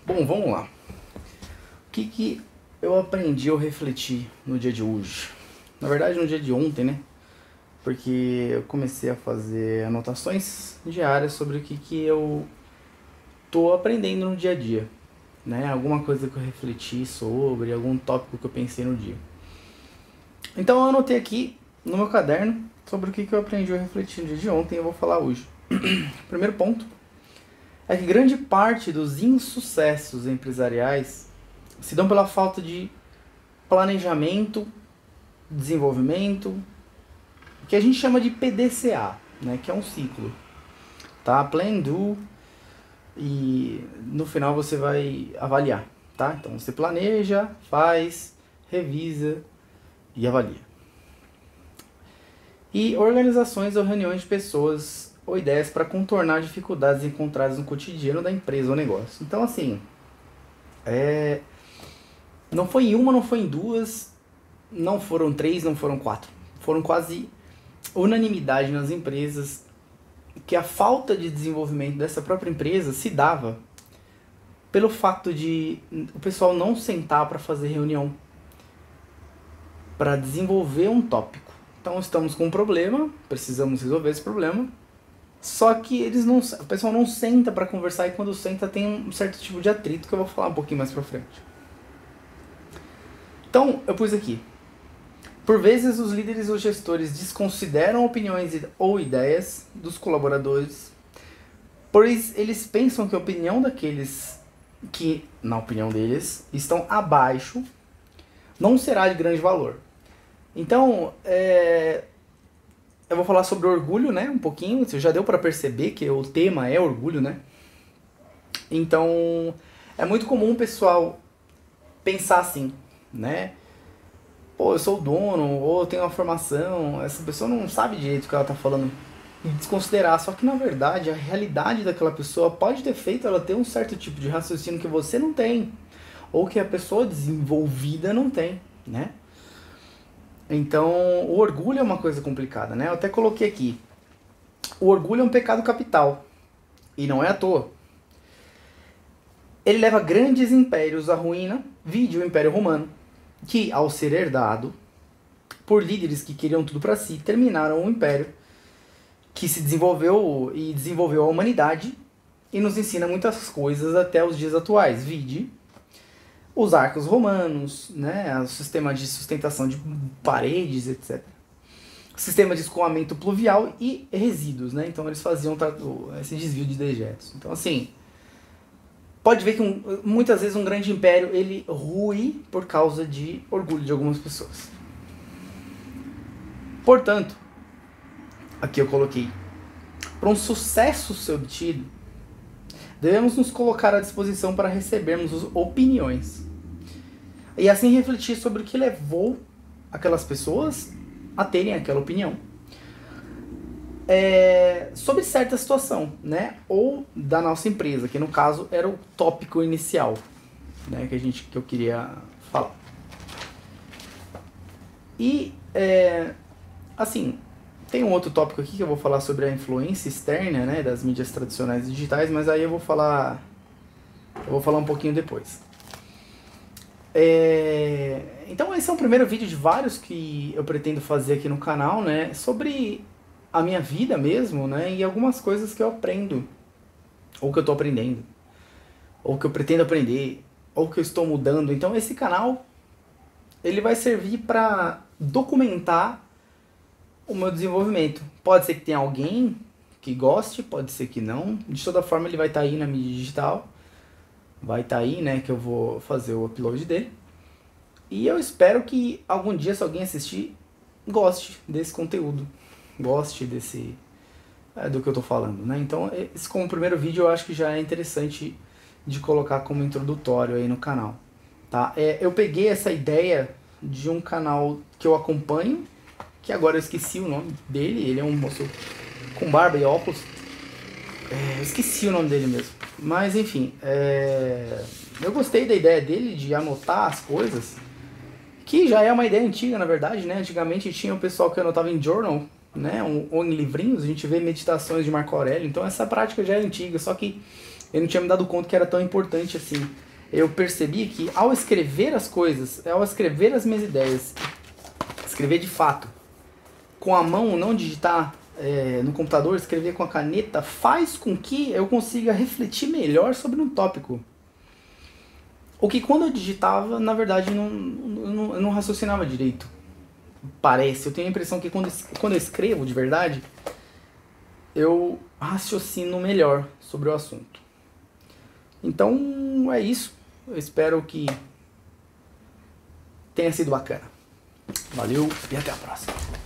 Bom, vamos lá. O que eu aprendi ou refleti no dia de hoje? Na verdade, no dia de ontem, né? Porque eu comecei a fazer anotações diárias sobre o que eu tô aprendendo no dia a dia, né? Alguma coisa que eu refleti sobre, algum tópico que eu pensei no dia. Então eu anotei aqui no meu caderno sobre o que eu aprendi ou refleti no dia de ontem e eu vou falar hoje. Primeiro ponto é que grande parte dos insucessos empresariais se dão pela falta de planejamento, desenvolvimento, que a gente chama de PDCA, né, que é um ciclo, tá? Plan, do, e no final você vai avaliar, tá? Então você planeja, faz, revisa e avalia. E organizações ou reuniões de pessoas ou ideias para contornar dificuldades encontradas no cotidiano da empresa ou negócio. Então, assim, não foi em uma, não foi em duas, não foram três, não foram quatro. Foram quase unanimidade nas empresas que a falta de desenvolvimento dessa própria empresa se dava pelo fato de o pessoal não sentar para fazer reunião, para desenvolver um tópico. Então estamos com um problema, precisamos resolver esse problema, só que o pessoal não senta para conversar e quando senta tem um certo tipo de atrito que eu vou falar um pouquinho mais para frente. Então eu pus aqui. Por vezes os líderes ou gestores desconsideram opiniões ou ideias dos colaboradores, pois eles pensam que a opinião daqueles que, na opinião deles, estão abaixo não será de grande valor. Então, eu vou falar sobre orgulho, né, um pouquinho. Você já deu para perceber que o tema é orgulho, né? Então, é muito comum o pessoal pensar assim, né? Pô, eu sou o dono, ou eu tenho uma formação, essa pessoa não sabe direito o que ela tá falando. E desconsiderar, só que na verdade a realidade daquela pessoa pode ter feito ela ter um certo tipo de raciocínio que você não tem, ou que a pessoa desenvolvida não tem, né? Então, o orgulho é uma coisa complicada, né? Eu até coloquei aqui. O orgulho é um pecado capital, e não é à toa. Ele leva grandes impérios à ruína, vide o Império Romano, que, ao ser herdado por líderes que queriam tudo para si, terminaram um império que se desenvolveu e desenvolveu a humanidade e nos ensina muitas coisas até os dias atuais. Vide os arcos romanos, né, o sistema de sustentação de paredes, etc. O sistema de escoamento pluvial e resíduos, né? Então eles faziam esse desvio de dejetos. Então, assim, pode ver que muitas vezes um grande império ele rui por causa de orgulho de algumas pessoas. Portanto, aqui eu coloquei, para um sucesso ser obtido, devemos nos colocar à disposição para recebermos opiniões e assim refletir sobre o que levou aquelas pessoas a terem aquela opinião. Sobre certa situação, né? Ou da nossa empresa, que no caso era o tópico inicial, né? que eu queria falar. E, assim, tem um outro tópico aqui que eu vou falar sobre a influência externa, né, das mídias tradicionais e digitais, mas aí eu vou falar um pouquinho depois. Então esse é o primeiro vídeo de vários que eu pretendo fazer aqui no canal, né, sobre a minha vida mesmo, né, e algumas coisas que eu aprendo, ou que eu tô aprendendo, ou que eu pretendo aprender, ou que eu estou mudando. Então esse canal, ele vai servir para documentar o meu desenvolvimento. Pode ser que tenha alguém que goste, pode ser que não. De toda forma ele vai estar aí na mídia digital, vai estar aí, né, que eu vou fazer o upload dele. E eu espero que algum dia, se alguém assistir, goste desse conteúdo, goste do que eu tô falando, né? Então, esse como primeiro vídeo eu acho que já é interessante de colocar como introdutório aí no canal, tá? Eu peguei essa ideia de um canal que eu acompanho, que agora eu esqueci o nome dele, ele é um moço com barba e óculos, eu esqueci o nome dele mesmo, mas enfim, eu gostei da ideia dele de anotar as coisas, que já é uma ideia antiga, na verdade, né? Antigamente tinha o pessoal que anotava em journal, né? Ou em livrinhos, a gente vê meditações de Marco Aurélio, então essa prática já é antiga, só que Eu não tinha me dado conta que era tão importante assim. Eu percebi que ao escrever as coisas, ao escrever as minhas ideias, escrever de fato, com a mão, não digitar no computador, escrever com a caneta, faz com que eu consiga refletir melhor sobre um tópico. O que quando eu digitava, na verdade, eu não raciocinava direito. Parece, eu tenho a impressão que quando eu escrevo de verdade, eu raciocino melhor sobre o assunto. Então é isso. Eu espero que tenha sido bacana. Valeu e até a próxima.